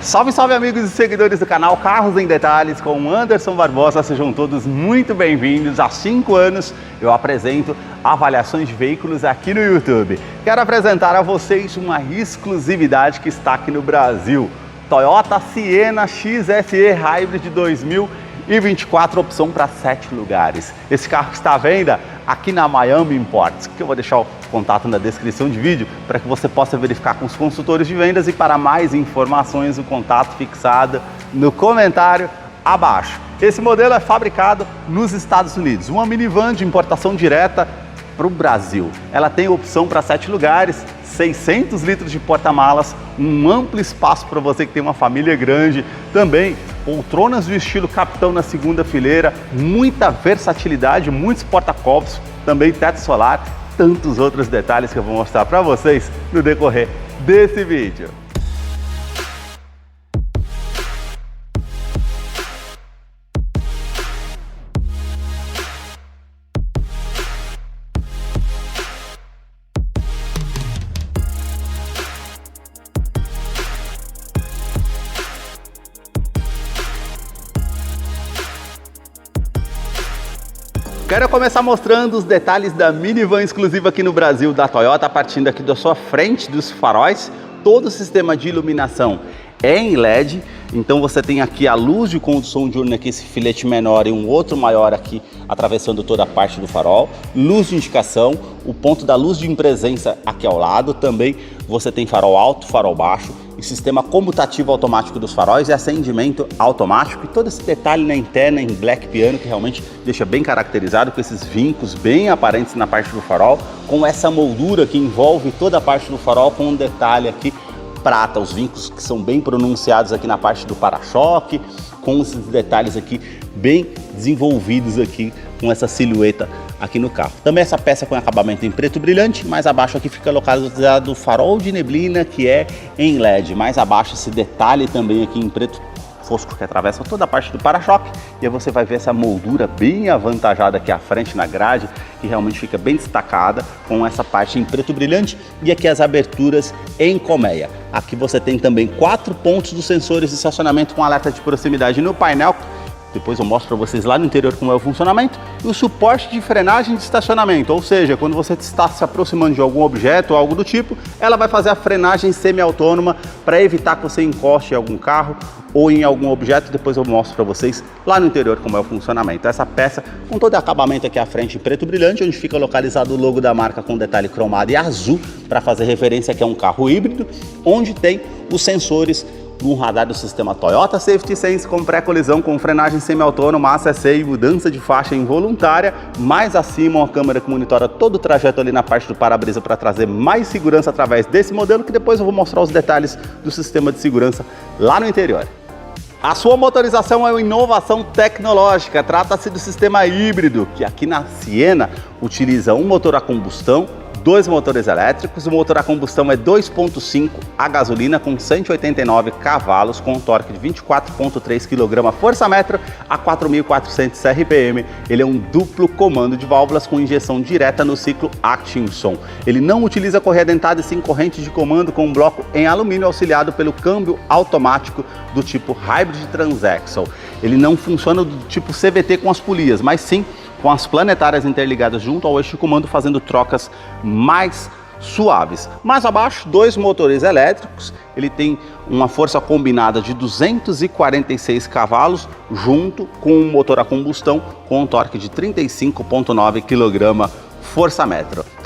Salve, salve amigos e seguidores do canal Carros em Detalhes com Anderson Barbosa, sejam todos muito bem-vindos. Há 5 anos eu apresento avaliações de veículos aqui no YouTube. Quero apresentar a vocês uma exclusividade que está aqui no Brasil. Toyota Sienna XSE Hybrid 2024, opção para 7 lugares. Esse carro está à venda aqui na Miami Imports, que eu vou deixar o contato na descrição de vídeo para que você possa verificar com os consultores de vendas, e para mais informações o contato fixado no comentário abaixo. Esse modelo é fabricado nos Estados Unidos, uma minivan de importação direta para o Brasil. Ela tem opção para 7 lugares, 600 litros de porta-malas, um amplo espaço para você que tem uma família grande, também poltronas do estilo capitão na segunda fileira, muita versatilidade, muitos porta-copos, também teto solar, tantos outros detalhes que eu vou mostrar para vocês no decorrer desse vídeo. Quero começar mostrando os detalhes da minivan exclusiva aqui no Brasil da Toyota, partindo aqui da sua frente, dos faróis. Todo o sistema de iluminação é em LED, então você tem aqui a luz de condução diurna, aqui esse filete menor e um outro maior aqui atravessando toda a parte do farol, luz de indicação, o ponto da luz de presença aqui ao lado, também você tem farol alto, farol baixo, e sistema comutativo automático dos faróis e acendimento automático, e todo esse detalhe na interna em black piano que realmente deixa bem caracterizado, com esses vincos bem aparentes na parte do farol, com essa moldura que envolve toda a parte do farol, com um detalhe aqui prata, os vincos que são bem pronunciados aqui na parte do para-choque, com esses detalhes aqui bem desenvolvidos aqui com essa silhueta aqui no carro. Também essa peça com acabamento em preto brilhante, mais abaixo aqui fica localizado o farol de neblina, que é em LED, mais abaixo esse detalhe também aqui em preto fosco que atravessa toda a parte do para-choque, e aí você vai ver essa moldura bem avantajada aqui à frente na grade, que realmente fica bem destacada com essa parte em preto brilhante, e aqui as aberturas em colmeia. Aqui você tem também 4 pontos dos sensores de estacionamento com alerta de proximidade no painel. Depois eu mostro para vocês lá no interior como é o funcionamento, e o suporte de frenagem de estacionamento, ou seja, quando você está se aproximando de algum objeto ou algo do tipo, ela vai fazer a frenagem semi-autônoma para evitar que você encoste em algum carro ou em algum objeto. Depois eu mostro para vocês lá no interior como é o funcionamento. Essa peça com todo o acabamento aqui à frente em preto brilhante, onde fica localizado o logo da marca com detalhe cromado e azul, para fazer referência que é um carro híbrido, onde tem os sensores um radar do sistema Toyota Safety Sense com pré-colisão, com frenagem semi-autônoma, ACC e mudança de faixa involuntária. Mais acima, uma câmera que monitora todo o trajeto ali na parte do para-brisa para trazer mais segurança através desse modelo, que depois eu vou mostrar os detalhes do sistema de segurança lá no interior. A sua motorização é uma inovação tecnológica, trata-se do sistema híbrido, que aqui na Sienna utiliza um motor a combustão, 2 motores elétricos. O motor a combustão é 2.5 a gasolina com 189 cavalos, com um torque de 24.3 kgfm a 4.400 RPM. Ele é um duplo comando de válvulas com injeção direta no ciclo Atkinson. Ele não utiliza correia dentada e sim corrente de comando, com um bloco em alumínio auxiliado pelo câmbio automático do tipo Hybrid Transaxle. Ele não funciona do tipo CVT com as polias, mas sim com as planetárias interligadas junto ao eixo de comando, fazendo trocas mais suaves. Mais abaixo, 2 motores elétricos. Ele tem uma força combinada de 246 cavalos, junto com um motor a combustão com um torque de 35.9 kgfm.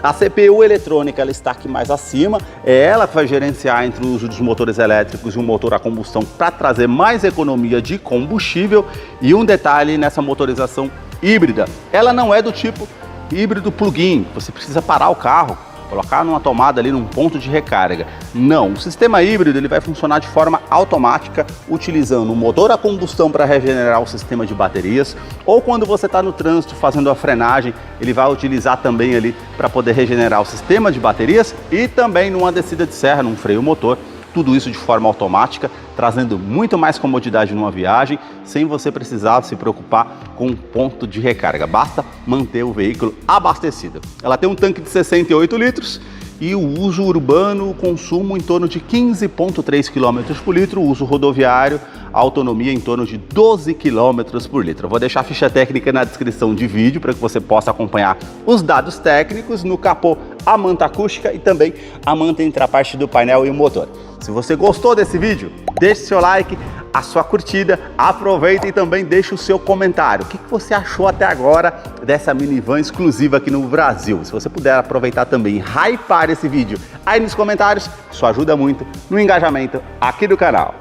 A CPU eletrônica ela está aqui mais acima, é ela que vai gerenciar entre o uso dos motores elétricos e um motor a combustão para trazer mais economia de combustível. E um detalhe nessa motorização híbrida, ela não é do tipo híbrido plug-in, você precisa parar o carro, colocar numa tomada ali num ponto de recarga. Não, o sistema híbrido ele vai funcionar de forma automática, utilizando um motor a combustão para regenerar o sistema de baterias, ou quando você está no trânsito fazendo a frenagem, ele vai utilizar também ali para poder regenerar o sistema de baterias, e também numa descida de serra, num freio motor. Tudo isso de forma automática, trazendo muito mais comodidade numa viagem, sem você precisar se preocupar com um ponto de recarga. Basta manter o veículo abastecido. Ela tem um tanque de 68 litros e o uso urbano, o consumo em torno de 15,3 km por litro, o uso rodoviário, a autonomia em torno de 12 km por litro. Eu vou deixar a ficha técnica na descrição de vídeo para que você possa acompanhar os dados técnicos. No capô, a manta acústica e também a manta entre a parte do painel e o motor. Se você gostou desse vídeo, deixe seu like, a sua curtida, aproveita e também deixe o seu comentário. O que você achou até agora dessa minivan exclusiva aqui no Brasil? Se você puder aproveitar também e hypar esse vídeo aí nos comentários, isso ajuda muito no engajamento aqui do canal.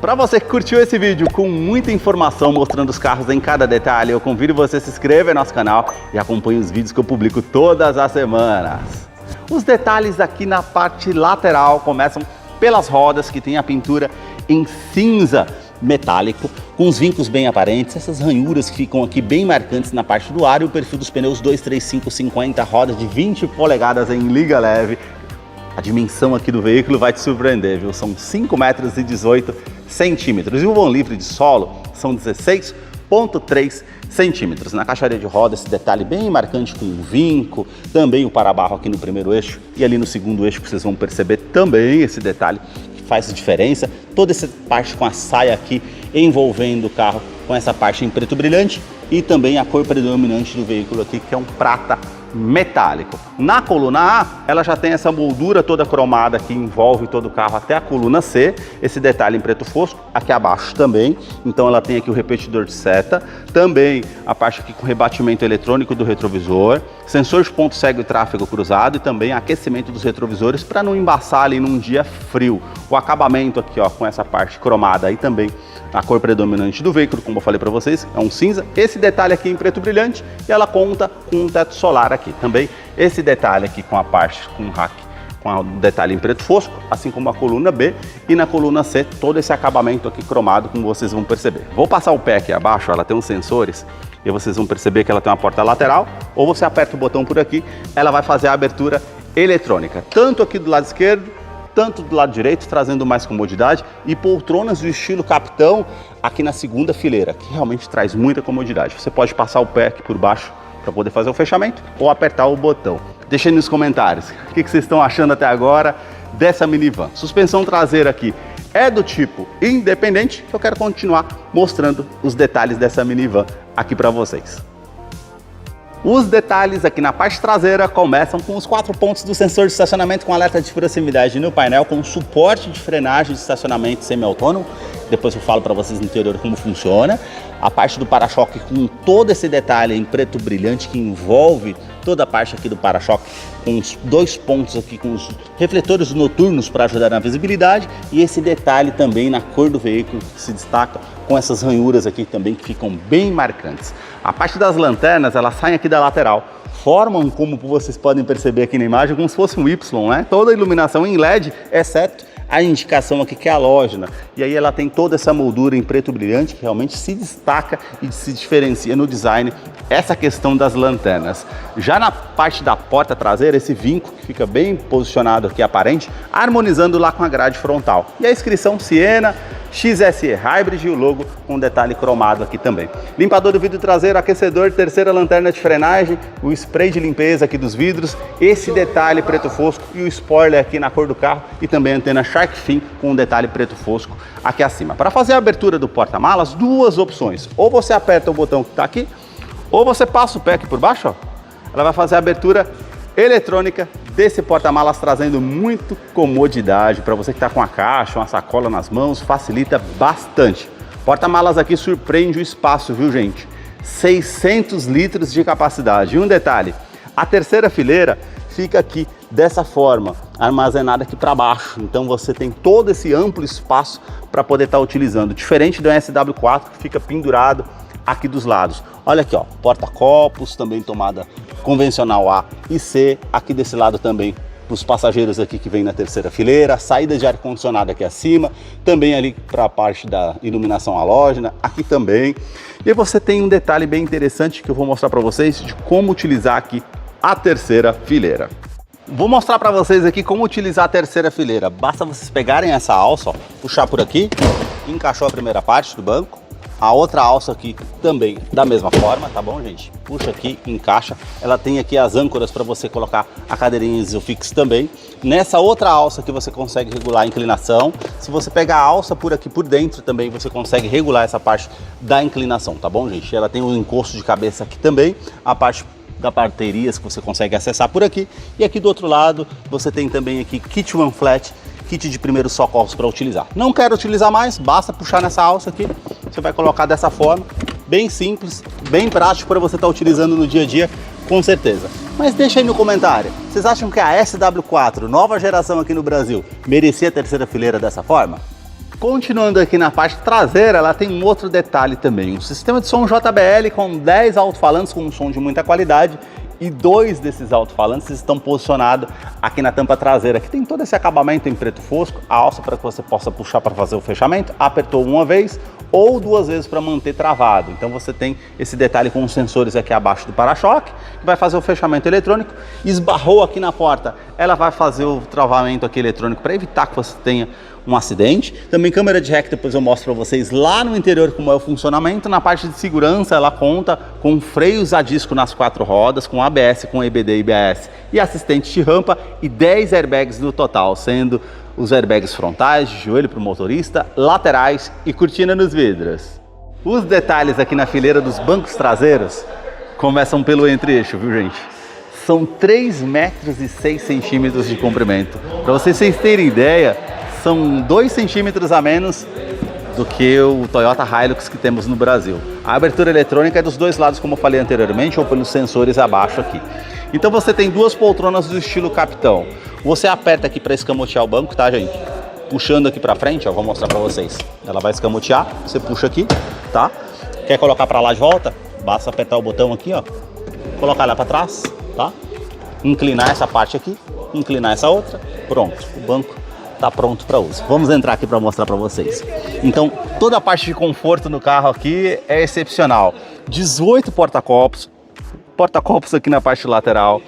Para você que curtiu esse vídeo com muita informação mostrando os carros em cada detalhe, eu convido você a se inscrever no nosso canal e acompanhe os vídeos que eu publico todas as semanas. Os detalhes aqui na parte lateral começam pelas rodas, que tem a pintura em cinza metálico, com os vincos bem aparentes, essas ranhuras que ficam aqui bem marcantes na parte do ar, e o perfil dos pneus 235/50, roda de 20 polegadas em liga leve. A dimensão aqui do veículo vai te surpreender, viu? São 5,18 centímetros e o vão livre de solo são 16,3 centímetros. Na caixaria de roda, esse detalhe bem marcante com o vinco, também o para-barro aqui no primeiro eixo e ali no segundo eixo, que vocês vão perceber também esse detalhe que faz diferença. Toda essa parte com a saia aqui envolvendo o carro com essa parte em preto brilhante e também a cor predominante do veículo aqui, que é um prata metálico. Na coluna A, ela já tem essa moldura toda cromada que envolve todo o carro até a coluna C, esse detalhe em preto fosco, aqui abaixo também, então ela tem aqui o repetidor de seta, também a parte aqui com rebatimento eletrônico do retrovisor, sensor de ponto cego e tráfego cruzado e também aquecimento dos retrovisores para não embaçar ali num dia frio. O acabamento aqui, ó, com essa parte cromada aí também, a cor predominante do veículo, como eu falei para vocês, é um cinza. Esse detalhe aqui em preto brilhante e ela conta com um teto solar aqui. Também esse detalhe aqui com a parte, com o rack, com o detalhe em preto fosco, assim como a coluna B e na coluna C, todo esse acabamento aqui cromado, como vocês vão perceber. Vou passar o pé aqui abaixo, ela tem uns sensores e vocês vão perceber que ela tem uma porta lateral, ou você aperta o botão por aqui, ela vai fazer a abertura eletrônica, tanto aqui do lado esquerdo, tanto do lado direito, trazendo mais comodidade, e poltronas do estilo capitão aqui na segunda fileira, que realmente traz muita comodidade. Você pode passar o pé aqui por baixo para poder fazer o fechamento ou apertar o botão. Deixem nos comentários o que vocês estão achando até agora dessa minivan. Suspensão traseira aqui é do tipo independente, que eu quero continuar mostrando os detalhes dessa minivan aqui para vocês. Os detalhes aqui na parte traseira começam com os 4 pontos do sensor de estacionamento com alerta de proximidade no painel, com suporte de frenagem de estacionamento semi-autônomo. Depois eu falo para vocês no interior como funciona. A parte do para-choque com todo esse detalhe em preto brilhante que envolve toda a parte aqui do para-choque, com os 2 pontos aqui com os refletores noturnos para ajudar na visibilidade, e esse detalhe também na cor do veículo que se destaca com essas ranhuras aqui também que ficam bem marcantes. A parte das lanternas, elas saem aqui da lateral, formam, como vocês podem perceber aqui na imagem, como se fosse um Y, né? Toda a iluminação em LED, exceto a indicação aqui que é halógena, e aí ela tem toda essa moldura em preto brilhante que realmente se destaca e se diferencia no design essa questão das lanternas. Já na parte da porta traseira, esse vinco que fica bem posicionado aqui aparente, harmonizando lá com a grade frontal. E a inscrição Siena XSE Hybrid e o logo com detalhe cromado aqui também. Limpador do vidro traseiro, aquecedor, terceira lanterna de frenagem, o spray de limpeza aqui dos vidros, esse detalhe preto fosco e o spoiler aqui na cor do carro e também a antena Shark Fin com um detalhe preto fosco aqui acima. Para fazer a abertura do porta-malas, 2 opções. Ou você aperta o botão que está aqui, ou você passa o pé aqui por baixo, ó. Ela vai fazer a abertura eletrônica desse porta-malas, trazendo muito comodidade para você que está com a caixa, uma sacola nas mãos, facilita bastante. Porta-malas aqui surpreende o espaço, viu gente? 600 litros de capacidade. E um detalhe, a terceira fileira fica aqui dessa forma, armazenada aqui para baixo. Então você tem todo esse amplo espaço para poder estar utilizando, diferente do SW4 que fica pendurado aqui dos lados. Olha aqui, ó, porta-copos, também tomada convencional A e C, aqui desse lado também os passageiros aqui que vem na terceira fileira, saída de ar-condicionado aqui acima, também ali para a parte da iluminação halógena, aqui também. E você tem um detalhe bem interessante que eu vou mostrar para vocês de como utilizar aqui a terceira fileira. Vou mostrar para vocês aqui como utilizar a terceira fileira. Basta vocês pegarem essa alça, ó, puxar por aqui, encaixou a primeira parte do banco, A outra alça aqui também da mesma forma, tá bom, gente? Puxa aqui, encaixa. Ela tem aqui as âncoras para você colocar a cadeirinha Isofix também. Nessa outra alça aqui você consegue regular a inclinação. Se você pegar a alça por aqui por dentro também, você consegue regular essa parte da inclinação, tá bom, gente? Ela tem um encosto de cabeça aqui também, a parte da baterias que você consegue acessar por aqui. E aqui do outro lado você tem também aqui kit one flat, kit de primeiros socorros para utilizar. Não quero utilizar mais, basta puxar nessa alça aqui, você vai colocar dessa forma, bem simples, bem prático para você estar utilizando no dia a dia, com certeza. Mas deixa aí no comentário, vocês acham que a SW4, nova geração aqui no Brasil, merecia a terceira fileira dessa forma? Continuando aqui na parte traseira, ela tem um outro detalhe também, um sistema de som JBL com 10 alto-falantes com um som de muita qualidade, e 2 desses alto-falantes estão posicionados aqui na tampa traseira, que tem todo esse acabamento em preto fosco, a alça para que você possa puxar para fazer o fechamento, apertou uma vez ou 2 vezes para manter travado. Então você tem esse detalhe com os sensores aqui abaixo do para-choque, que vai fazer o fechamento eletrônico, esbarrou aqui na porta, ela vai fazer o travamento aqui eletrônico para evitar que você tenha um acidente. Também câmera de ré, que depois eu mostro para vocês lá no interior como é o funcionamento. Na parte de segurança ela conta com freios a disco nas 4 rodas, com ABS, com EBD e IBS e assistente de rampa e 10 airbags no total, sendo os airbags frontais, de joelho para o motorista, laterais e cortina nos vidros. Os detalhes aqui na fileira dos bancos traseiros começam pelo entre-eixo, viu, gente? São 3,6 metros de comprimento. Para vocês terem ideia, são 2 centímetros a menos do que o Toyota Hilux que temos no Brasil. A abertura eletrônica é dos dois lados, como eu falei anteriormente, ou pelos sensores abaixo aqui. Então você tem 2 poltronas do estilo capitão. Você aperta aqui para escamotear o banco, tá, gente? Puxando aqui para frente, ó, vou mostrar para vocês. Ela vai escamotear, você puxa aqui, tá? Quer colocar para lá de volta? Basta apertar o botão aqui, ó. Colocar lá para trás, tá? Inclinar essa parte aqui, inclinar essa outra. Pronto, o banco está pronto para uso. Vamos entrar aqui para mostrar para vocês. Então, toda a parte de conforto no carro aqui é excepcional. 18 porta-copos aqui na parte lateral.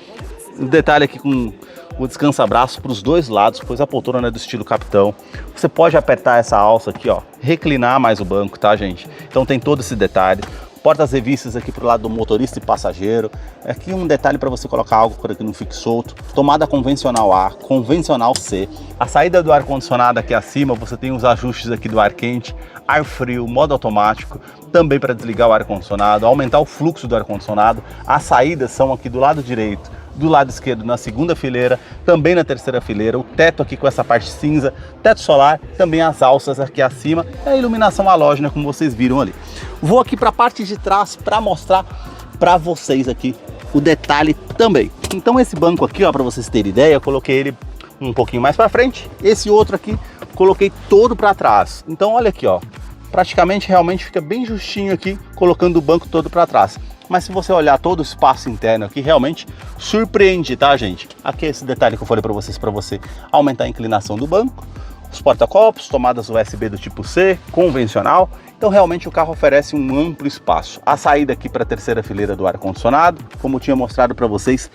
Um detalhe aqui com o descansa-braço para os dois lados, pois a poltrona é do estilo capitão. Você pode apertar essa alça aqui, ó, reclinar mais o banco, tá, gente? Então tem todo esse detalhe. Portas revistas aqui pro lado do motorista e passageiro. Aqui um detalhe para você colocar algo por aqui no fique solto. Tomada convencional A, convencional C. A saída do ar-condicionado aqui acima, você tem os ajustes aqui do ar quente, ar frio, modo automático. Também para desligar o ar-condicionado, aumentar o fluxo do ar-condicionado. As saídas são aqui do lado direito, do lado esquerdo na segunda fileira, também na terceira fileira. O teto aqui com essa parte cinza, teto solar, também as alças aqui acima, e a iluminação halógena como vocês viram ali. Vou aqui para a parte de trás para mostrar para vocês aqui o detalhe também. Então esse banco aqui, ó, para vocês terem ideia, eu coloquei ele um pouquinho mais para frente. Esse outro aqui coloquei todo para trás. Então olha aqui, ó, praticamente realmente fica bem justinho aqui, colocando o banco todo para trás. Mas se você olhar todo o espaço interno aqui, realmente surpreende, tá, gente? Aqui é esse detalhe que eu falei para você aumentar a inclinação do banco, os porta-copos, tomadas USB do tipo C, convencional. Então realmente o carro oferece um amplo espaço. A saída aqui para a terceira fileira do ar-condicionado, como eu tinha mostrado para vocês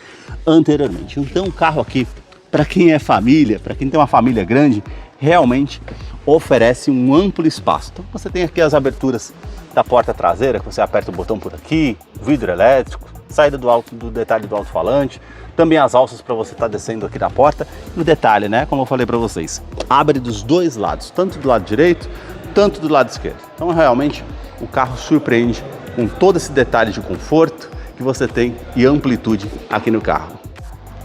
anteriormente. Então o carro aqui, para quem é família, para quem tem uma família grande, realmente oferece um amplo espaço. Então você tem aqui as aberturas da porta traseira, que você aperta o botão por aqui, vidro elétrico, saída do detalhe do alto-falante, também as alças para você estar descendo aqui na porta. E o detalhe, né, como eu falei para vocês, abre dos dois lados, tanto do lado direito, tanto do lado esquerdo. Então realmente o carro surpreende com todo esse detalhe de conforto que você tem e amplitude aqui no carro.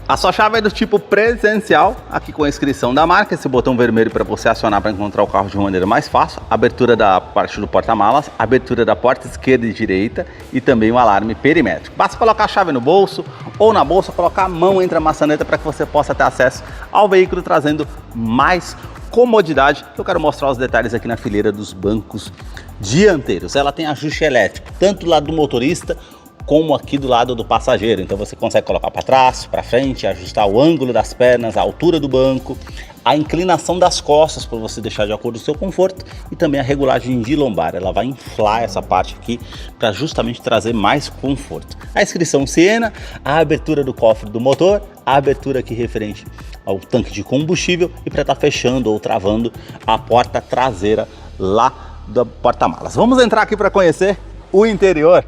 A sua chave é do tipo presencial, aqui com a inscrição da marca, esse botão vermelho para você acionar para encontrar o carro de uma maneira mais fácil, abertura da parte do porta-malas, abertura da porta esquerda e direita e também um alarme perimétrico. Basta colocar a chave no bolso ou na bolsa, colocar a mão entre a maçaneta para que você possa ter acesso ao veículo, trazendo mais comodidade. Eu quero mostrar os detalhes aqui na fileira dos bancos dianteiros. Ela tem ajuste elétrico, tanto do lado do motorista como aqui do lado do passageiro. Então você consegue colocar para trás, para frente, ajustar o ângulo das pernas, a altura do banco, a inclinação das costas para você deixar de acordo com o seu conforto e também a regulagem de lombar. Ela vai inflar essa parte aqui para justamente trazer mais conforto. A inscrição Siena, a abertura do cofre do motor, a abertura aqui referente ao tanque de combustível e para estar fechando ou travando a porta traseira lá do porta-malas. Vamos entrar aqui para conhecer o interior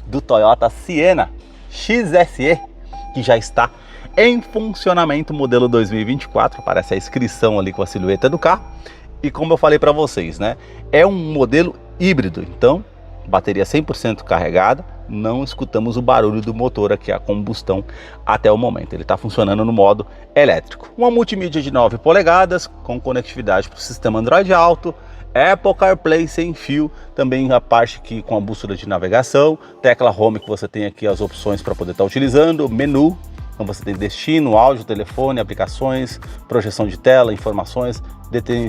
do Toyota Sienna XSE, que já está em funcionamento, modelo 2024, aparece a inscrição ali com a silhueta do carro. E como eu falei para vocês, né, é um modelo híbrido, então bateria 100% carregada, não escutamos o barulho do motor aqui, a combustão até o momento. Ele está funcionando no modo elétrico. Uma multimídia de 9 polegadas, com conectividade para o sistema Android Auto, Apple CarPlay sem fio, também a parte aqui com a bússola de navegação, tecla Home que você tem aqui as opções para poder estar utilizando, menu, então você tem destino, áudio, telefone, aplicações, projeção de tela, informações,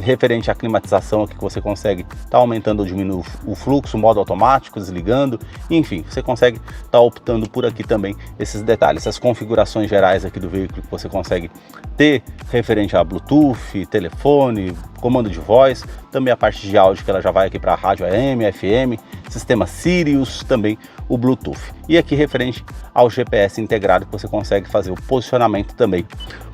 referente à climatização aqui que você consegue estar aumentando ou diminuindo o fluxo, modo automático, desligando, enfim, você consegue estar optando por aqui também esses detalhes, essas configurações gerais aqui do veículo que você consegue ter referente a Bluetooth, telefone, comando de voz, também a parte de áudio que ela já vai aqui para rádio AM, FM, sistema Sirius, também o Bluetooth. E aqui referente ao GPS integrado que você consegue fazer o posicionamento também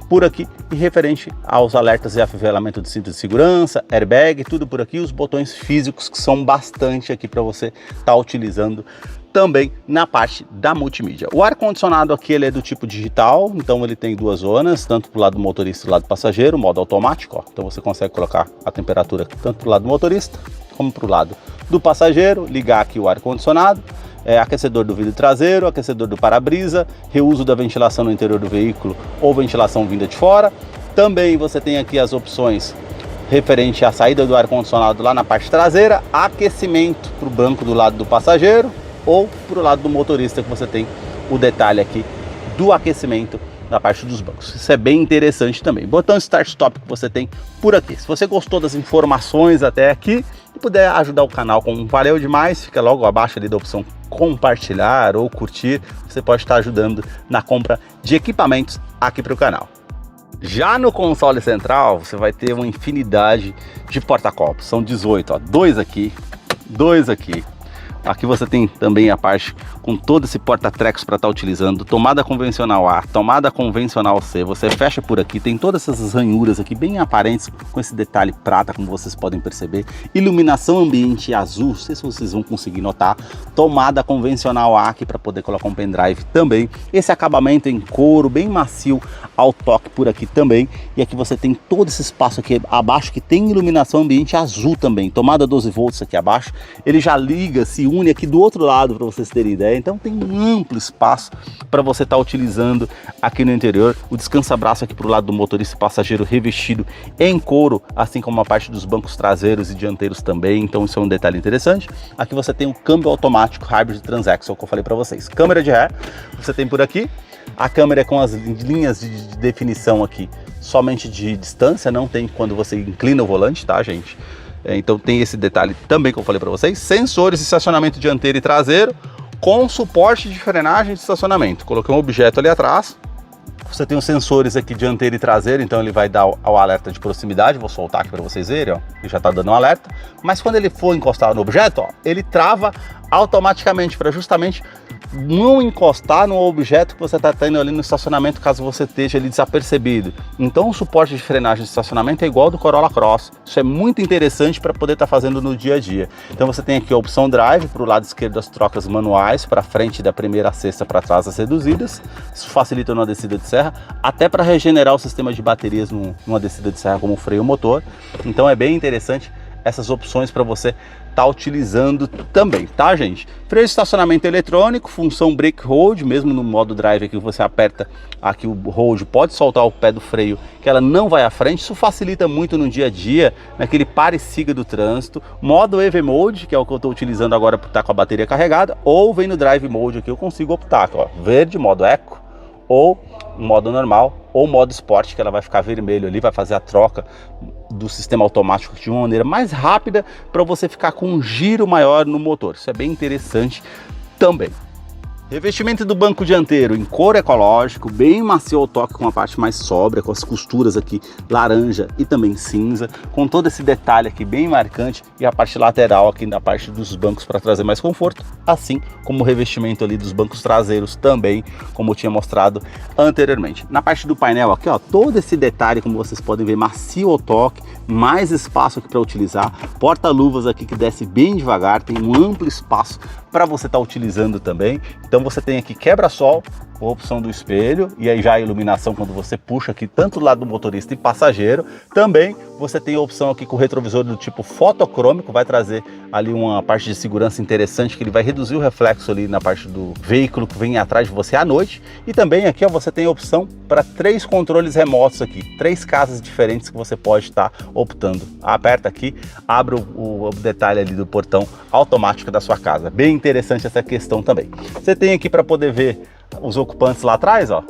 por aqui, e referente aos alertas e afivelamento de cinto de segurança, airbag, tudo por aqui, os botões físicos que são bastante aqui para você estar utilizando também na parte da multimídia. O ar-condicionado aqui ele é do tipo digital, então ele tem duas zonas, tanto para o lado do motorista e do lado do passageiro, modo automático, ó. Então você consegue colocar a temperatura tanto para o lado do motorista como para o lado do passageiro, ligar aqui o ar-condicionado, aquecedor do vidro traseiro, aquecedor do para-brisa, reuso da ventilação no interior do veículo ou ventilação vinda de fora. Também você tem aqui as opções referente à saída do ar-condicionado lá na parte traseira, aquecimento para o banco do lado do passageiro ou para o lado do motorista, que você tem o detalhe aqui do aquecimento na parte dos bancos. Isso é bem interessante também. Botão Start Stop que você tem por aqui. Se você gostou das informações até aqui e puder ajudar o canal com um valeu demais, fica logo abaixo ali da opção compartilhar ou curtir. Você pode estar ajudando na compra de equipamentos aqui para o canal. Já no console central você vai ter uma infinidade de porta-copos. São 18, ó, dois aqui. Aqui você tem também a parte com todo esse porta-trecos para estar utilizando, tomada convencional A, tomada convencional C, você fecha por aqui, tem todas essas ranhuras aqui bem aparentes com esse detalhe prata, como vocês podem perceber, iluminação ambiente azul, não sei se vocês vão conseguir notar, tomada convencional A aqui para poder colocar um pendrive também, esse acabamento em couro bem macio ao toque por aqui também, e aqui você tem todo esse espaço aqui abaixo que tem iluminação ambiente azul também, tomada 12 volts aqui abaixo, ele já liga, se une aqui do outro lado para vocês terem ideia, então tem um amplo espaço para você estar utilizando aqui no interior, o descansa-braço aqui para o lado do motorista e passageiro revestido em couro, assim como a parte dos bancos traseiros e dianteiros também, então isso é um detalhe interessante. Aqui você tem o câmbio automático Hybrid Transaxle que eu falei para vocês, câmera de ré, você tem por aqui, a câmera é com as linhas de definição aqui somente de distância, não tem quando você inclina o volante, tá gente? Então tem esse detalhe também que eu falei para vocês, sensores de estacionamento dianteiro e traseiro com suporte de frenagem de estacionamento. Coloquei um objeto ali atrás, você tem os sensores aqui dianteiro e traseiro, então ele vai dar o alerta de proximidade, vou soltar aqui para vocês verem, ó, ele já está dando um alerta, mas quando ele for encostar no objeto, ó, ele trava automaticamente para justamente não encostar no objeto que você está tendo ali no estacionamento, caso você esteja ali desapercebido. Então o suporte de frenagem de estacionamento é igual ao do Corolla Cross. Isso é muito interessante para poder estar fazendo no dia a dia. Então você tem aqui a opção Drive, para o lado esquerdo as trocas manuais, para frente da primeira a sexta, para trás as reduzidas. Isso facilita numa descida de serra, até para regenerar o sistema de baterias numa descida de serra, como o freio motor. Então é bem interessante essas opções para você estar utilizando também, tá gente? Freio de estacionamento eletrônico, função brake hold, mesmo no modo drive aqui você aperta aqui o hold, pode soltar o pé do freio que ela não vai à frente, isso facilita muito no dia a dia, naquele pare e siga do trânsito. Modo EV Mode, que é o que eu estou utilizando agora por estar com a bateria carregada, ou vem no Drive Mode aqui, eu consigo optar, ó, verde, modo Eco, ou modo normal, ou modo Sport, que ela vai ficar vermelho ali, vai fazer a troca do sistema automático de uma maneira mais rápida para você ficar com um giro maior no motor. Isso é bem interessante também. Revestimento do banco dianteiro em couro ecológico, bem macio ao toque, com a parte mais sóbria, com as costuras aqui laranja e também cinza, com todo esse detalhe aqui bem marcante, e a parte lateral aqui na parte dos bancos para trazer mais conforto, assim como o revestimento ali dos bancos traseiros também, como eu tinha mostrado anteriormente. Na parte do painel aqui, ó, todo esse detalhe, como vocês podem ver, macio ao toque, mais espaço aqui para utilizar, porta-luvas aqui que desce bem devagar, tem um amplo espaço para você estar utilizando também. Então você tem aqui quebra-sol, a opção do espelho, e aí já a iluminação quando você puxa aqui tanto do lado do motorista e passageiro. Também você tem a opção aqui com o retrovisor do tipo fotocrômico, vai trazer ali uma parte de segurança interessante, que ele vai reduzir o reflexo ali na parte do veículo que vem atrás de você à noite. E também aqui, ó, você tem a opção para 3 controles remotos aqui, 3 casas diferentes que você pode estar optando. Aperta aqui, abre o detalhe ali do portão automático da sua casa. Bem interessante essa questão também. Você tem aqui para poder ver os ocupantes lá atrás, ó.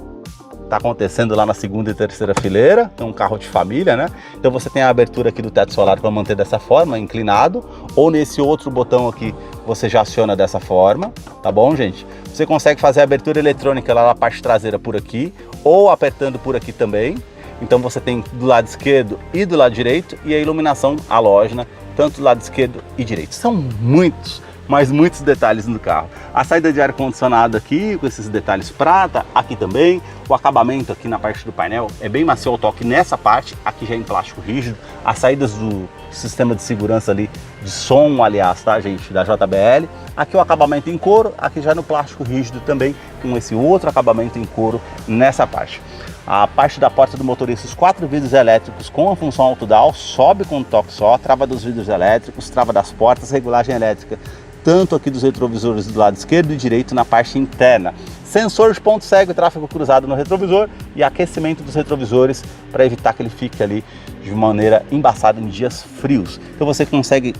Tá acontecendo lá na segunda e terceira fileira, é um carro de família, né? Então você tem a abertura aqui do teto solar para manter dessa forma, inclinado, ou nesse outro botão aqui você já aciona dessa forma, tá bom, gente? Você consegue fazer a abertura eletrônica lá na parte traseira por aqui, ou apertando por aqui também. Então você tem do lado esquerdo e do lado direito, e a iluminação halógena, tanto do lado esquerdo e direito. São muitos, mas muitos detalhes no carro. A saída de ar-condicionado aqui, com esses detalhes prata, aqui também. O acabamento aqui na parte do painel é bem macio ao toque nessa parte, aqui já é em plástico rígido. As saídas do sistema de segurança ali, de som, aliás, tá, gente, da JBL. Aqui o acabamento em couro, aqui já no plástico rígido também, com esse outro acabamento em couro nessa parte. A parte da porta do motorista, os 4 vidros elétricos com a função auto-down, sobe com um toque só, trava dos vidros elétricos, trava das portas, regulagem elétrica, tanto aqui dos retrovisores do lado esquerdo e direito na parte interna. Sensor de ponto cego e tráfego cruzado no retrovisor, e aquecimento dos retrovisores para evitar que ele fique ali de maneira embaçada em dias frios. Então você consegue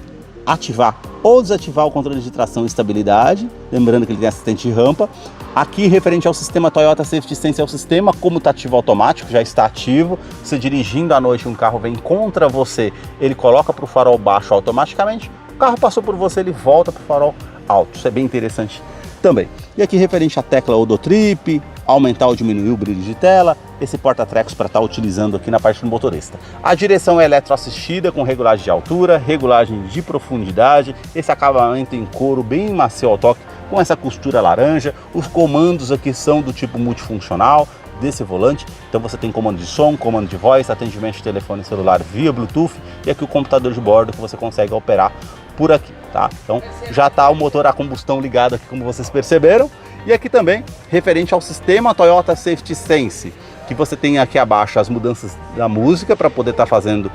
ativar ou desativar o controle de tração e estabilidade, lembrando que ele tem assistente de rampa. Aqui, referente ao sistema Toyota Safety Sense, é o sistema comutativo automático, já está ativo. Você dirigindo à noite, um carro vem contra você, ele coloca para o farol baixo automaticamente. O carro passou por você, ele volta para o farol alto. Isso é bem interessante também. E aqui, referente à tecla Odotrip, aumentar ou diminuir o brilho de tela, esse porta-trecos para estar utilizando aqui na parte do motorista. A direção é eletroassistida, com regulagem de altura, regulagem de profundidade, esse acabamento em couro bem macio ao toque, com essa costura laranja. Os comandos aqui são do tipo multifuncional desse volante, então você tem comando de som, comando de voz, atendimento de telefone celular via Bluetooth, e aqui o computador de bordo que você consegue operar por aqui, tá? Então já está o motor a combustão ligado aqui, como vocês perceberam. E aqui também, referente ao sistema Toyota Safety Sense, que você tem aqui abaixo as mudanças da música para poder estar fazendo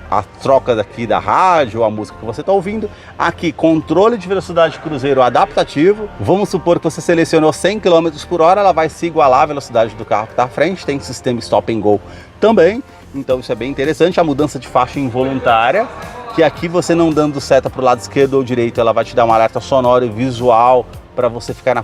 a troca daqui da rádio, a música que você está ouvindo. Aqui, controle de velocidade de cruzeiro adaptativo. Vamos supor que você selecionou 100 km por hora, ela vai se igualar à velocidade do carro que está à frente. Tem sistema Stop and Go também, então isso é bem interessante. A mudança de faixa involuntária, que aqui você não dando seta para o lado esquerdo ou direito, ela vai te dar um alerta sonoro e visual para você ficar na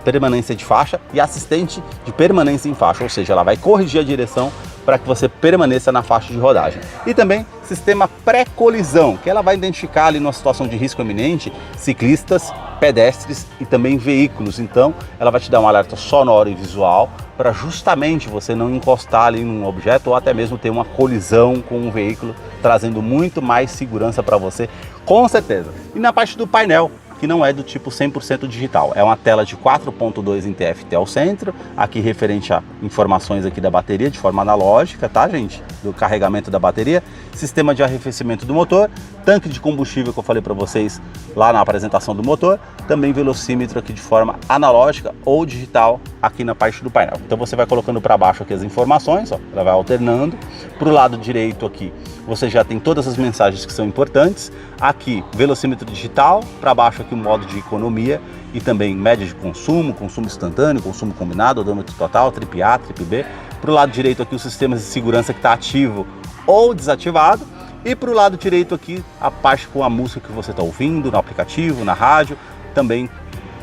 permanência de faixa, e assistente de permanência em faixa, ou seja, ela vai corrigir a direção para que você permaneça na faixa de rodagem. E também sistema pré-colisão, que ela vai identificar ali numa situação de risco iminente ciclistas, pedestres e também veículos. Então ela vai te dar um alerta sonoro e visual para justamente você não encostar ali num objeto, ou até mesmo ter uma colisão com um veículo, trazendo muito mais segurança para você, com certeza. E na parte do painel, que não é do tipo 100% digital, é uma tela de 4.2 em TFT ao centro, aqui referente a informações aqui da bateria de forma analógica, tá, gente? Do carregamento da bateria, sistema de arrefecimento do motor, tanque de combustível que eu falei para vocês lá na apresentação do motor, também velocímetro aqui de forma analógica ou digital aqui na parte do painel. Então você vai colocando para baixo aqui as informações, ó, ela vai alternando. Para o lado direito aqui você já tem todas as mensagens que são importantes. Aqui velocímetro digital, para baixo aqui o modo de economia e também média de consumo, consumo instantâneo, consumo combinado, odômetro total, trip A, trip B. Para o lado direito aqui os sistemas de segurança que está ativo ou desativado. E para o lado direito aqui a parte com a música que você está ouvindo no aplicativo, na rádio, também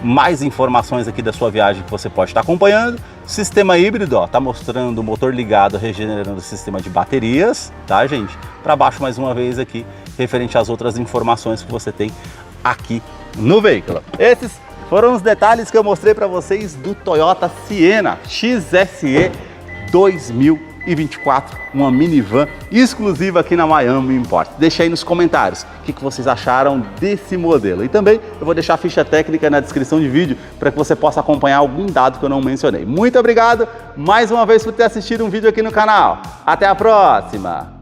mais informações aqui da sua viagem que você pode estar acompanhando. Sistema híbrido, ó, tá mostrando o motor ligado, regenerando o sistema de baterias, tá, gente? Para baixo mais uma vez aqui, referente às outras informações que você tem aqui no veículo. Esses foram os detalhes que eu mostrei para vocês do Toyota Sienna XSE 2024, uma minivan exclusiva aqui na Miami Import. Deixa aí nos comentários o que vocês acharam desse modelo. E também eu vou deixar a ficha técnica na descrição de vídeo para que você possa acompanhar algum dado que eu não mencionei. Muito obrigado mais uma vez por ter assistido um vídeo aqui no canal. Até a próxima!